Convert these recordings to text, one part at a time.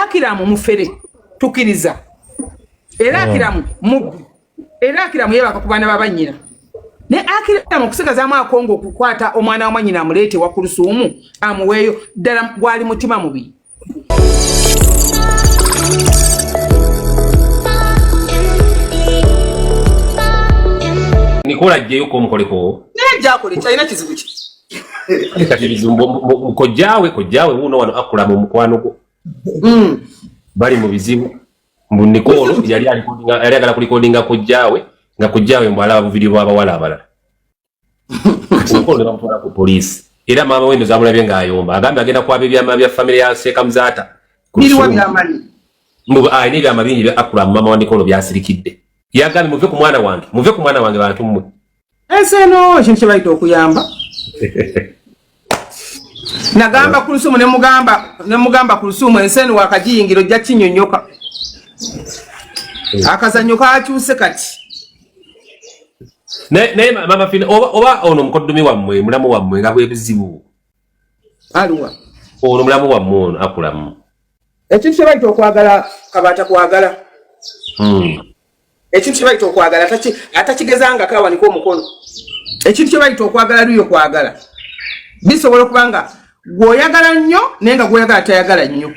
Acram mufere tukiriza era Acram mubbi era Acram yebaka ku baana babanyina ne Acram okusigazaamu akongo okukwata omwana wa mwanyina amuleete wa Kuluthum amuweeyo ddala gwali mutima mubi. Nikola jeyo ko mukoleko neja akole kyalina kizibu ki kati bizumbo kojjawe uno wano Acram mukwano go bali mu bizibu mbu Nicole yali agala kulikodinga kojjawe nga kojjawe mbwala video bw'abawala abalala Nicole bamutwala ku police era mama wendo zamulabye ng'ayomba agambe agenda kwaba ebyama bya family ya Sekamzata biriwa byamani mbu ayina ebyama bingi bya Acram mama wa Nicole byasirikidde yagambe muve ku mwana wange bantu mmwe enseno ekintu kye bayita okuyamba nagamba Kuluthum ne mugamba Kuluthum enseno wakajiyingiro jja kinyonyoka akazanyo kakyuse kati ne mama Fina oba ono mukoddomi wammwe mulamu wammwe nga bwebizibu aliwa ono mulamu wammwe ono Acram ekintu kye bayita okwagala kabata kwagala ekintu kye bayita okwagala atakigezanga kawanika omukono ekintu kye bayita okwagala luyo kwagala bisobola okubanga gwoyagala nnyo naye nga gwoyagala tayagala nnyo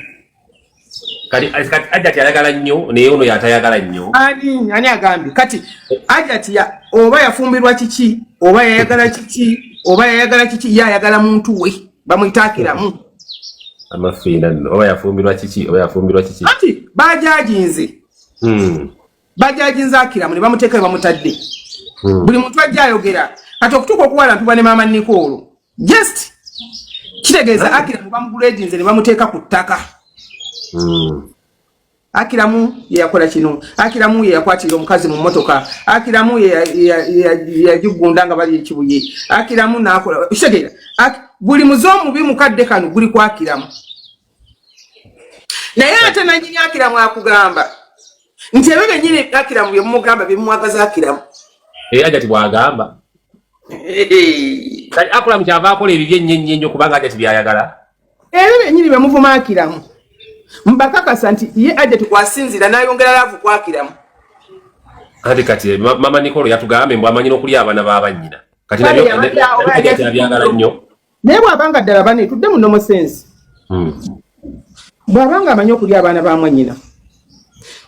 kati ajati ayagala nnyo naye ono yatayagala nnyo ani agambye kati ajati oba yafumbirwa kiki oba yayagala kiki yayagala muntu we bamuyita Acram amafina oba yafumbirwa kiki ati bajajinze Acram ne bamuteeka we bamutadde buli muntu ajja ayogera kati okutuuka okuwala ntuba ne mama Nicole just kitegeeza Acram bamugulejinze ne bamuteeka ku ttaka Acram yakola kino Acram yakwatira omukazi mu mmotoka Acram yajugunda nga bali ekibuye Acram nakola kitegeera buli muzomu bimukadde kano guli kwa Acram naye ate nanyini Acram akugamba nti ebyo bennyini Acram bye mumugamba bye mumwagaza Acram ajati bwagamba kati Acram kyava akola ebibyo ennyo kubanga ajati byayagala ebyo bennyini bye muvuma Acram mbakakasa nti ye ajati kwasinzira n'ayongera laavu kwa Acram kati mama Nicole yatugambe mbu amanyi n'okulya abaana b'abannyina kati nabyo ajati abyagala nnyo naye bw'abanga ddala bane tudde mu nomo sense bw'abanga amanyi okulya abaana ba mwannyina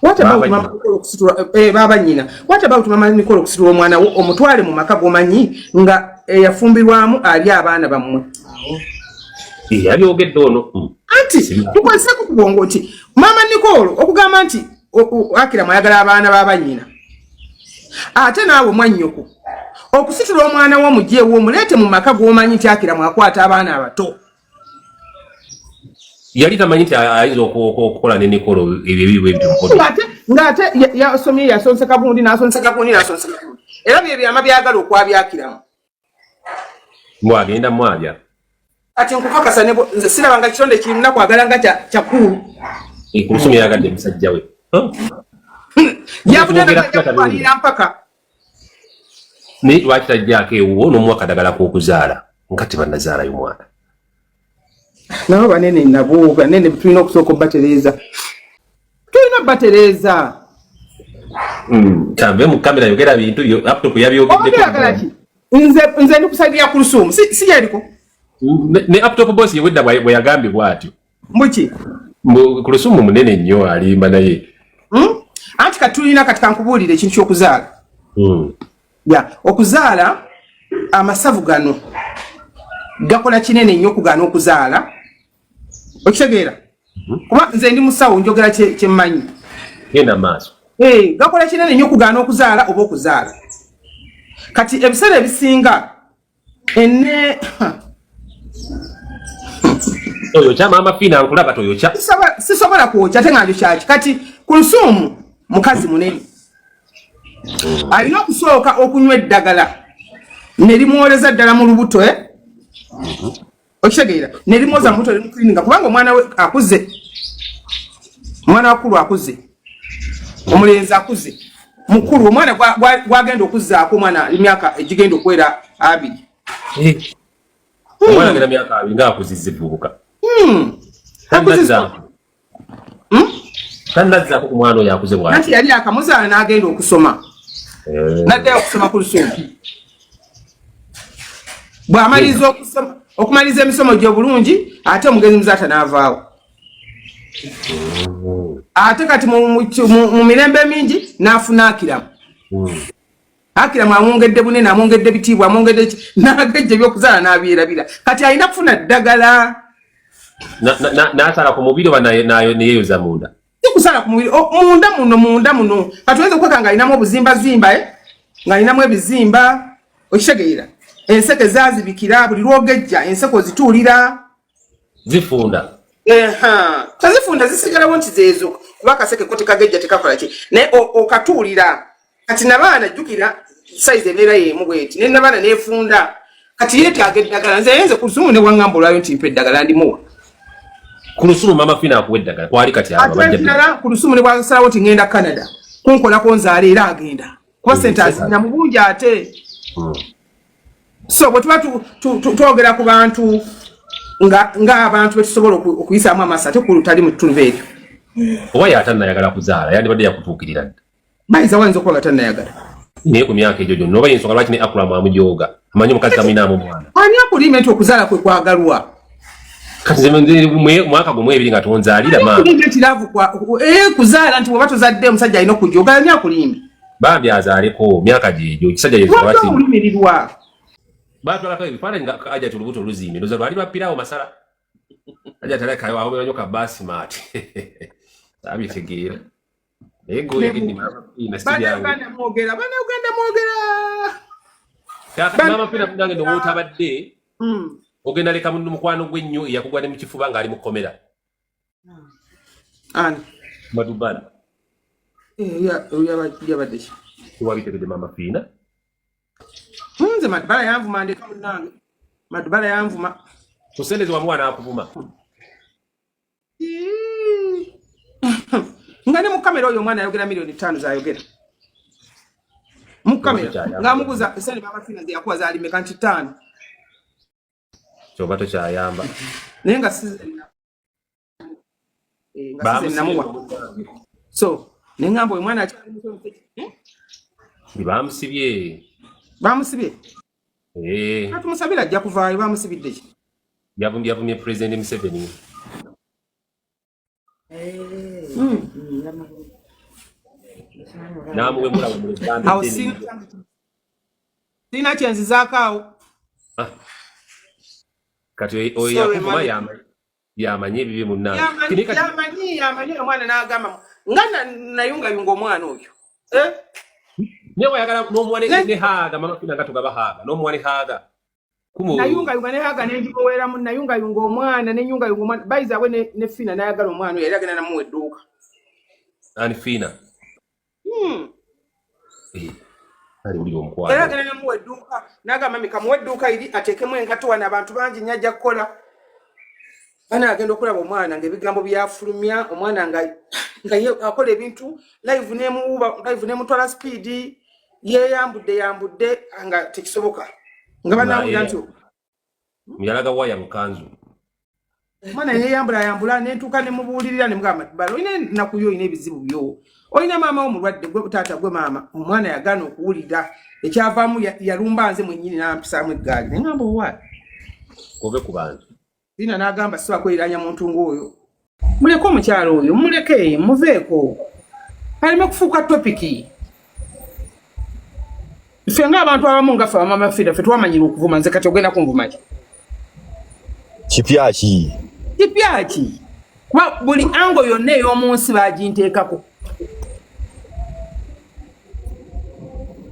what about mama Nicole okusitula baba nyina what about mama Nicole okusitula omwana wo omutwale mu maka gomanyi nga yafumbirwamu ali abaana bamwe yabyogedde ono anti tukwese ku kubongo nti mama Nicole okugamba nti Acram ayagala abaana baba nyina ate naawe mwannyoko okusitula omwana wo mujje wo mulete mu maka gomanyi nti Acram akwata abaana abato yali tamanyi nti ayinza okukola ne Nicole ebyo ebiwe ebyo ngate yasomye yasonseka bundi n'asonseka era bye byama byagala okwabya Acram mwagenda mwabya ati nkukakasa ne nze sirabanga kitonde kirina kwagala nga kyakulu Kuluthum yagadde musajja we yakutandika mpaka ne lwaki tajjaako ewuwo n'omwaka ddagala k'okuzaala nkati bannazaalayo mwana nabo banene nabo banene tulina okusooka obbatereeza tambe mu kamera yogera bintu byo laptop yabyogedde nze ndikusabira Kuluthum si yaliko ne laptop boss yewedda bwe yagambye bwatyo mbuki Kuluthum munene nnyo alimba naye anti katulina katika nkubuulira ekintu ky'okuzaala okuzaala amasavu gano gakola kinene nnyo okugana okuzaala okitegeera kuba nze ndi musawo njogera kyemmanyi genda maaso gakola kinene nnyo okugana okuzaala oba okuzaala kati ebiseera ebisinga oyokya mama Fina nkulaba toyokya sisobola kwokya ate nga ndyokya kati Kuluthum mukazi munene alina okusooka okunywa eddagala ne limwoleza ddala mu lubuto okitegeera ne limwoza mu lubuto ne muklininga kubanga omwana we akuze omwana wakulu akuze omulenzi akuze mukulu omwana gwagenda okuzzaako omwana emyaka egigenda okwera 2 omwana genda myaka 2 nga akuzizza evubuka Tanazza ku mwana yakuze bwa. Nati yali akamuzaala n'agenda okusoma. Naddayo okusoma ku Lusumba. Bw'amaliza okusoma okumaliza emisomo gye bulungi ate omugenzi muzaata n'avaawo. Ate kati mu mirembe mingi n'afuna Acram. Acram amwongedde bunene amwongedde bitiibwa amwongedde n'agejja ebyokuzaala n'abyerabira. Kati alina kufuna ddagala. N'asala ku mubiri oba nayo neyeyoza munda? Kusala ku mubiri munda muno. Kati oyinza okweka nga alinamu obuzimbazimba ng'alinamu ebizimba okitegeera. Enseke zaazibikira buli lwogejja enseko zituulira. Zifunda. Tazifunda zisigalawo nti zeezo kuba akaseke ko tekagejja tekakola ki naye okatuulira. Kati nabaana jjukira sayizi ebeera y'emu bweti ne nabaana neefunda kati yeetaaga eddagala nze yenze ku Lusumu ne waŋŋamba olwayo nti mpa eddagala ndimuwa. Ku Lusumu mama Fina akuwa eddagala kwali kati ate ku Lusumu ne bwasalawo ti ngenda Canada kunkolako nzaala era agenda kuba sente azina mu bungi ate. So bwe tuba twogera ku bantu ng'abantu betusobola okuyisaamu amasa ate ku lutali mu ttunuba ebyo. Oba yatannayagala kuzaala yandibadde yakutuukirira dda. Bayiza wayinza okuba nga tannayagala. Naye ku myaka egyo gyonna oba y'ensonga lwaki ne Acram amujooga amanyi omukazi tamulinaamu mwana. Ani akulimba nti okuzaala kwe kwagalwa? Kati mwaka gumu ebiri nga tonzaalira maama. Kuzaala nti bw'oba tozadde omusajja alina okujooga ani akulimba? Bambi azaaleko myaka gyegyo ekisajja lwaki olumirirwa? Batwalako ebifaananyi nga Hajjati olubuto oluzimbe ndoza lwali bapirawo masala. Hajjati aleka awo banyo ka basimati. Abitegeera. Ego yegindi mama sibya. Bana mwogera. Mama Fina kundange ndo wotabadde. Ogenda leka mundu mukwano gwennyo yakugwa ne mu kifuba nga ali mu komera. Ani Madubana. Yabadde. Tuwabitegede mama Fina. Nze Madubala yanvuma ndeka munange. Madubala yanvuma. Tusendeze wa mwana akuvuma. Ngane mu kamera oyo mwana ayogera milioni 5 zayogera. Mu kamera ngamubuza esani mama Fina yakuwa zali meka nti 5. Chobato cha yamba. Nenga namuwa. So, nengambo mwana achali muto. Bamusibye. Bamusibye. Katumusabira ajja kuvaayo bamusibidde ki? Yavumye President Museveni. Namuwe mulawo mu Uganda. Awo sina kyenzi zaakaawo. Kati oyo yakuvuma yamanye ebibi munnange. Yamanyi omwana n'agamba nga nayungayunga omwana oyo. Ne wayagala n'omwana ne haaga mama Fina nga tugaba haaga n'omwana haaga. Nayungayunga ne haaga n'enjigoweramu nayungayunga omwana n'enyungayunga omwana bayiza we ne Fina n'ayagala omwana oyo yali agenda namuwa edduuka. Ani Fina? Ali buli omukwano. Era agenda namuwa edduuka n'agamba mami kamuwa edduuka iri ateekemu engato wano abantu bangi nnyo ajja kukola. Bana agenda okulaba omwana ng'ebigambo byafulumya omwana nga akola ebintu live n'emutwala speed yeyambudde nga tekisoboka. Nga banawulira nti yalaga waya mukanzu. Omwana yeyambula n'entuuka ne mubuulirira ne mugamba balo olina ennaku yo olina ebizibu byo. Olina maama wo mulwadde gwe taata gwe maama. Omwana yagaana okuwulira ekyavaamu yalumba nze mwennyini n'ampisaamu eggaali. Ne ngamba owa. Ove ku bantu. Fina n'agamba siba kweranya muntu ng'oyo. Muleke omukyalo oyo muleke muveeko. Alime kufuuka topiki. Ffe ng'abantu abamu nga ffe bamama Fina ffe twamanyira okuvuma nze kati ogenda kunvuma ki? Kipya ki? Kuba buli ango yonna ey'omunsi baginteekako.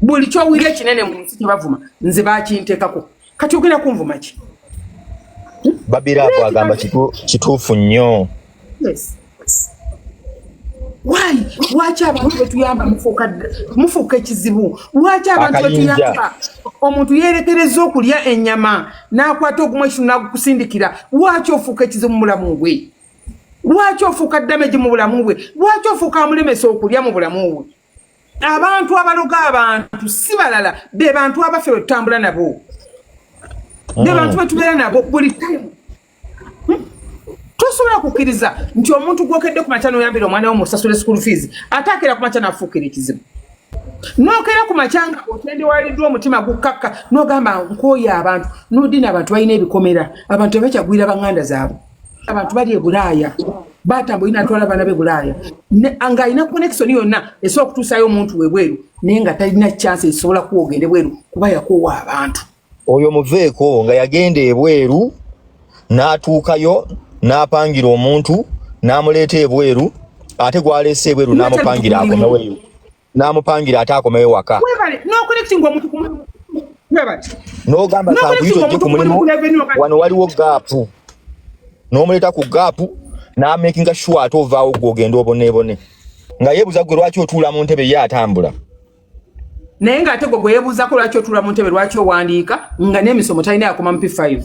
Buli kyowulira ekinene mu nsi tebavuma nze bakinteekako. Kati ogenda kunvuma ki? Babiraako agamba kituufu nnyo. Yes. Lwaki abantu betuyamba mufuuka ekizibu? Lwaki abantu betuyamba omuntu yerekereza okulya ennyama n'akwata ogumwe ekinu n'agukusindikira? Lwaki ofuuka ekizibu mu bulamu bwe? Lwaki ofuuka damage mu bulamu bwe? Lwaki ofuuka amulemesa okulya mu bulamu bwe? Abantu abaloga abantu si balala be bantu abaffe bwe tutambula nabo. Be bantu betubeera nabo buli time. tosobola kukkiriza nti omuntu gwokedde ku makya n'oyambira omwana wo musasule school fees atakira ku makya n'afuukira ekizibu n'okera ku makya nga otendewaliddwa omutima gukkakka n'ogamba nkooye abantu n'odina abantu balina ebikomera abantu tebakyagwira baŋŋanda zaabwe abantu bali e Bulaaya batambulina atwala abaana b'e Bulaaya ng'alina connection yonna esobola okutuusayo omuntu webweru naye nga talina chance esobola kuwogende bweru kuba yakoowa abantu oyo muveeko nga yagenda ebweru n'atuukayo n'apangira omuntu n'amuleeta ebweru ate gwaleese ebweru n'amupangira akomeweyo n'amupangira ate akomewe waka n'ogamba kankuyita ojje ku mulimu wano waliwo gaapu n'omuleeta ku gaapu n'amakinga sure ate ovaawo gw'ogenda oboneebone nga yeebuza gwe lwaki otuula mu ntebe ye atambula naye ng'ate gwe yeebuuzako lwaki otuula mu ntebe lwaki owandiika nga n'emisomo talina yakoma mu P5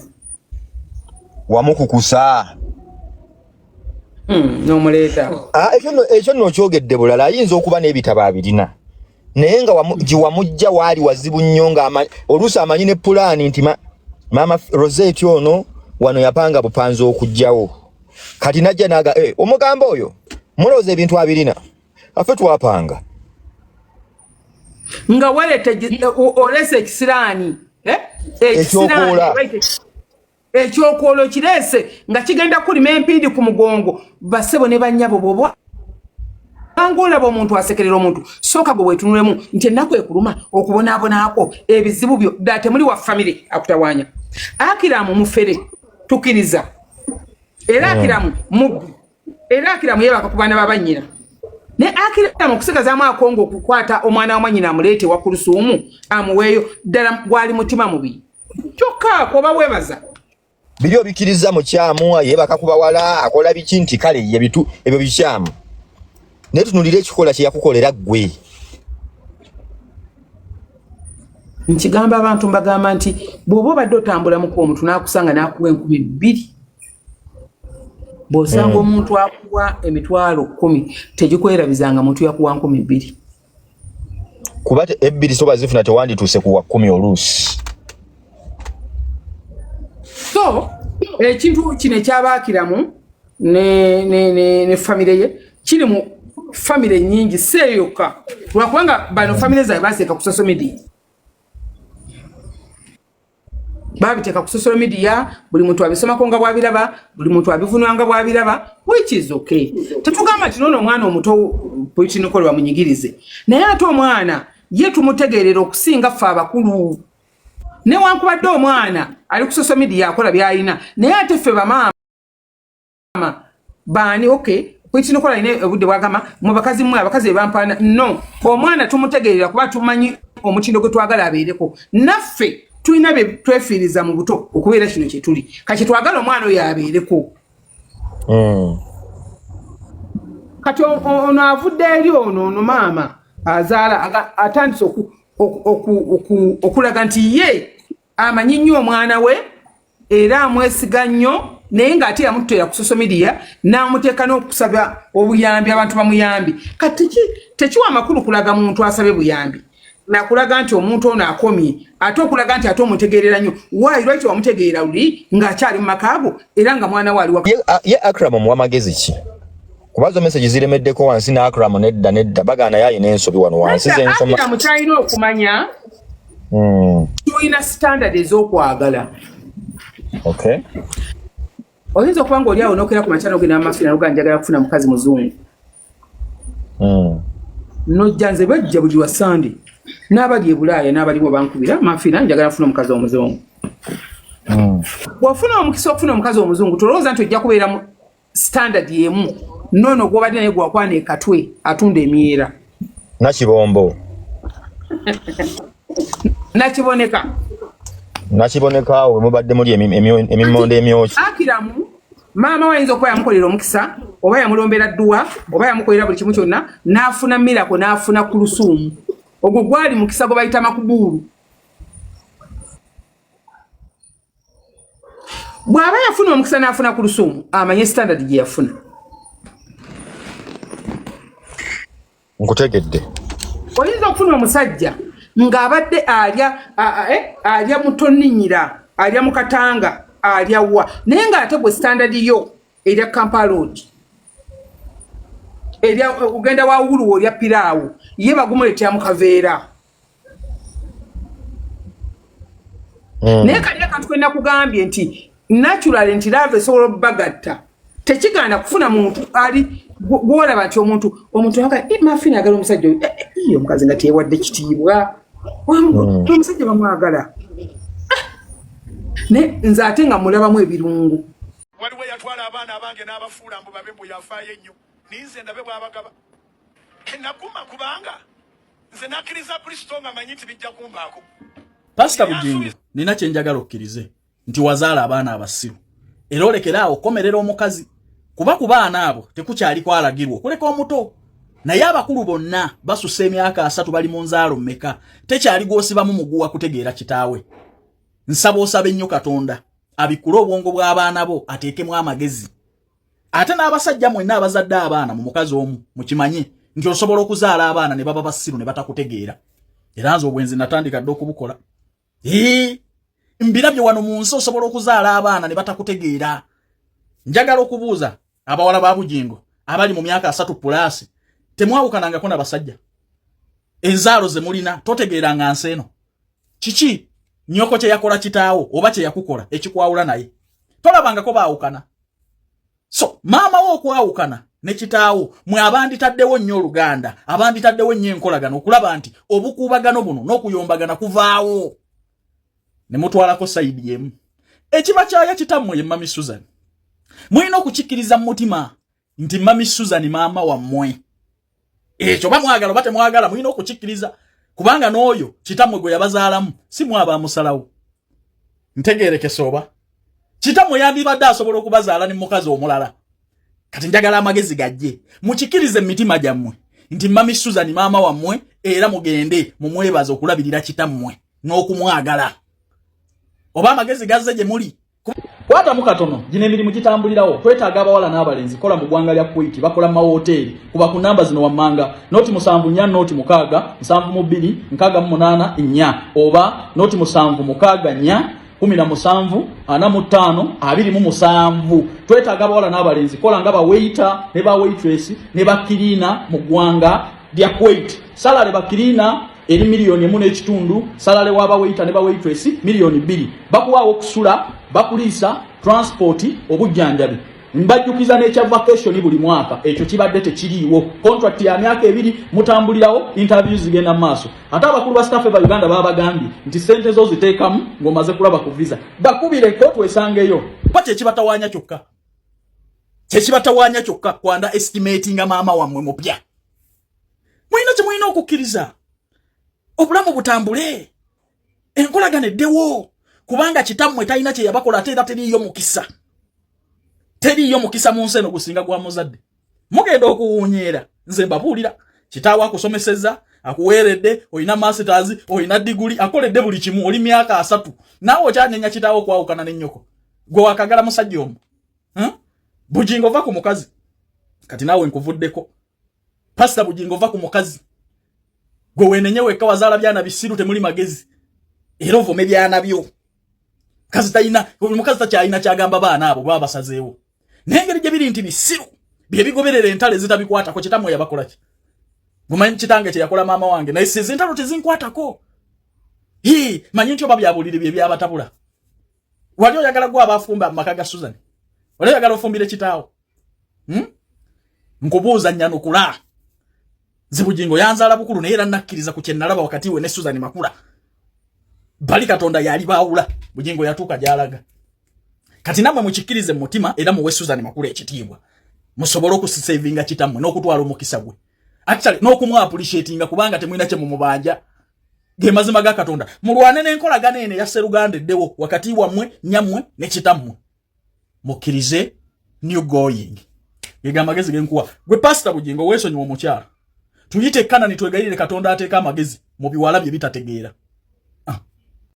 wamukukusa n'omuleeta ekyo nno kyogedde bulala ayinza okuba n'ebitabo abirina naye nga giwamujja waali wazibu nnyo nga oluusi amanyi ne pulaani nti maama Rosette ono wano yapanga bupanzi okujjawo kati najja naga omugamba oyo mulowooza ebintu abirina affe twapanga nga olese ekisiraani ekyokwolo kireese nga kigenda kulima empindi ku mugongo basebo ne bannyabo bobo angolaba omuntu asekerera omuntu sooka gwe wetunulemu nti ennaku ekuluma okubonaabonaako ebizibu byo ddala temuli wa famire akutawaanya Acram mufere tukiriza era Acram mubbi era Acram yebaka ku baana babannyina ne Acram okusigazaamu akongo okukwata omwana wa mwannyina amuleete wa Kuluthum amuweeyo ddala gwali mutima mubi kyokka koba weebaza biri obikiriza mukyamu yebaka kubawala akola biki nti kale ebyo bikyamu naye tunulira ekikola kye yakukolera ggwe nkigamba abantu mbagamba nti bw'oba obadde otambula mukuwa omuntu n'akusanga n'akuwa 2,000 bw'osanga omuntu akuwa emitwalo 10 tegikwerabizanga muntu yakuwa 2,000 kuba ebbiri soba zifuna tewandituuse kuwa 10 oluusi so ekintu kino ekyaba Acram ne famire ye kiri mu famire nyingi seeyoka lwakubanga bano famire zaabwe baseeka ku social media babiteeka ku social media buli muntu abisomako nga bwabiraba buli muntu abivunwa nga bwabiraba which is okay tetugamba ti noono omwana omuto Pretty Nicole bamunyigirize naye ate omwana ye tumutegeerera okusinga ffe abakulu newankubadde omwana ali ku social media akola byalina naye ate ffe bamaama baani okay Pretty Nicole alina obudde bwagamba mu bakazi mmwe abakazi bebampaana no omwana tumutegeerera kuba tumanyi omutindo gwe twagala abeereko naffe tulina bye twefiiriza mu buto okubeera kino kye tuli kati twagala omwana oyo abeereko kati ono avudde eri ono maama azaala atandise okulaga nti ye amanyi nnyo omwana we era amwesiga nnyo naye ng'ate yamututeera ku social media n'amuteeka n'okusaba obuyambi abantu bamuyambi kati tekiwa amakulu kulaga muntu asabe buyambi nakulaga nti omuntu ono akomye ate okulaga nti ate omutegeerera nnyo waayi lwaki wamutegeera luli ng'akyali mu makaago era nga mwana we ali ye Acram muwa magezi ki kubazo message ziremeddeko wansi na Acram nedda bagaana yayina ensobi wano wansi zensoma Acram kyalina okumanya tulina standard ez'okwagala okay oyinza okuba nga oli awo n'okera ku makyana ogenda mumafina noga njagala kufuna mukazi muzungu nojja nze bajja buli wa Sunday n'abali e Bulaaya n'abaliwo bankubira mafina njagala kufuna omukazi omuzungu bw'ofuna omukisa okufuna omukazi omuzungu tolowooza nti ojja kubeera mu standard y'emu noono gw'obadde naye gwakwana ekatwe atunda emyera nakibombo nakiboneka we mubadde muli emimondo emyoki Acram maama wayinza okuba yamukolera omukisa oba yamulombera dduwa oba yamukolera buli kimu kyonna n'afuna mirako n'afuna Kuluthum ogwo gwali mukisa gwe bayita makubuulu bw'aba yafuna omukisa n'afuna Kuluthum amanye standard gye yafuna nkutegedde oyinza okufuna omusajja ng'abadde alya mutonninyira alya mukatanga alya wa naye ng'ate gwe standard yo erya Kampala Road erya ugenda wa Uhuru olya Piraawo ye bagumuletya mu kaveera naye kali akantu kwenda kugambye nti naturally nti love esobola bagatta tekiganda kufuna muntu ali gwolaba nti omuntu aka Fina agala omusajja iyo omukazi nga tewadde kitiibwa omusajja bamwagala ne nze ate nga mulabamu ebirungu waliwo yatwala abaana abange n'abafuula mbu babe mbu yafaayo ennyo ninze ndabe bw'abagaba nakuma kubanga nze nakkiriza Kristo nga manyi nti bijja kumbaako. Pastor Bujingo nina kye njagala okkirize nti wazaala abaana abasiru era olekeraawo okomerera omukazi kuba ku baana abo tekukyali kwalagirwa okuleka omuto naye abakulu bonna basusa emyaka 3 bali mu nzaalo mmeka tekyali gwosibamu muguwa kutegeera kitaawe. Nsaba osabe nnyo Katonda abikula obwongo bw'abaana bo ateekemu amagezi ate n'abasajja mwenna abazadde abaana mu mukazi omu mukimanye nti osobola okuzaala abaana ne baba basiru ne batakutegeera era nze obwenzi natandika dde okubukola. Mbirabye wano mu nsi osobola okuzaala abaana ne batakutegeera. Njagala okubuuza abawala ba Bujingo abali mu myaka 3+ temwawukanangako n'abasajja enzaalo ze mulina totegeeranga nsi eno kiki nyoko kye yakola kitaawo oba kye yakukola ekikwawula naye tolabangako baawukana. So maama wo okwawukana ne kitaawo mwe abanditaddewo nnyo Oluganda abanditaddewo nnyo enkolagano okulaba nti obukuubagano buno n'okuyombagana kuvaawo ne mutwalako sayidi yemu. Ekiba kyaya kitammwe ye Mami Susan mulina okukikkiriza mu mutima nti Mami Susan maama wammwe ekyo bamwagala oba temwagala mulina okukikkiriza kubanga n'oyo kitammwe gwe yabazaalamu si mwaba musalawo ntegeerekese oba kitammwe yandibadde asobola okubazaala ne mukazi omulala. Kati njagala amagezi gajje mukikkirize emitima gyammwe nti Mami Susan maama wammwe era mugende mumwebaza okulabirira kitammwe n'okumwagala oba amagezi gazze gye muli. Kwata mukatono gino emirimu gitambulirawo twetaaga abawala n'abalenzi kola mu ggwanga lya Kuwait bakola mu hoteli kuba ku namba zino wammanga noti 74 noti 6 72 68 4 oba noti 7 6 4 17 twetaaga abawala n'abalenzi kola nga ba waiter ne ba waitress ne ba cleaner mu ggwanga lya Kuwait. Salary ba cleaner eri $1.5 salale waba waiter ne ba waitress $2 bakuwaawo okusula bakulisa transport obujjanjabi mbajjukiza n'ekya vacation buli mwaka ekyo kibadde tekiriiwo contract ya myaka 2 mutambulirawo interviews zigenda maaso ate abakulu ba staff ba Uganda babagambye nti sente zo ziteekamu ng'omaze kulaba ku visa bakubire kotu esangeyo pa kyekibatawaanya kyokka kwanda estimating maama wammwe mupya mulina kye mulina okukkiriza obulamu butambule enkolagana eddewo kubanga kitammwe talina kye yabakola ate era teriiyo mukisa mu nsi eno gusinga gwa muzadde mugenda okuwuunyeera nze mbabuulira kitaawo akusomesezza akuweeredde olina masters olina diguli akoledde buli kimu oli myaka 3 naawe okyanenya kitaawo okwawukana n'ennyoko gwe wakagala musajja omu Bujingo va ku mukazi kati naawe nkuvuddeko Pastor Bujingo va ku mukazi gwe wenenye wekka wazaala byana bisiru temuli magezi era ovome byana byo kazi tayina omukazi takyalina kyagamba baana abo baba basazeewo n'engeri gye biri nti bisiru bye bigoberera entale zitabikwatako kitamwe yabakola ki mumanyi kitange kye yakola maama wange naye si zintalo tezinkwatako manyi nti oba byabulire bye byabatabula wali oyagala gwa abafumba maka ga Susan wali oyagala ofumbire kitaawo nkubuuza nnyanukula Bujingo yanzaala bukulu naye era nakkiriza ku kyennalaba wakati we ne Susan Makula bali Katonda yali baawula Bujingo yatuuka gyalaga kati namwe mukikkirize mu mutima era muwe Susan Makula ekitiibwa musobole okusisavinga kitammwe n'okutwala omukisa gwe actually n'okumwa appreciatinga kubanga temulina kye mumubanja ge mazima ga Katonda mulwane n'enkolagana ene ya Sseruganda eddewo wakati wammwe nyammwe ne kitammwe mukkirize new going yega magezi genkuwa gwe Pastor Bujingo weesonyiwa omukyala tuyite kana nitwegayirire Katonda ateeka amagezi mu biwala bye bitategeera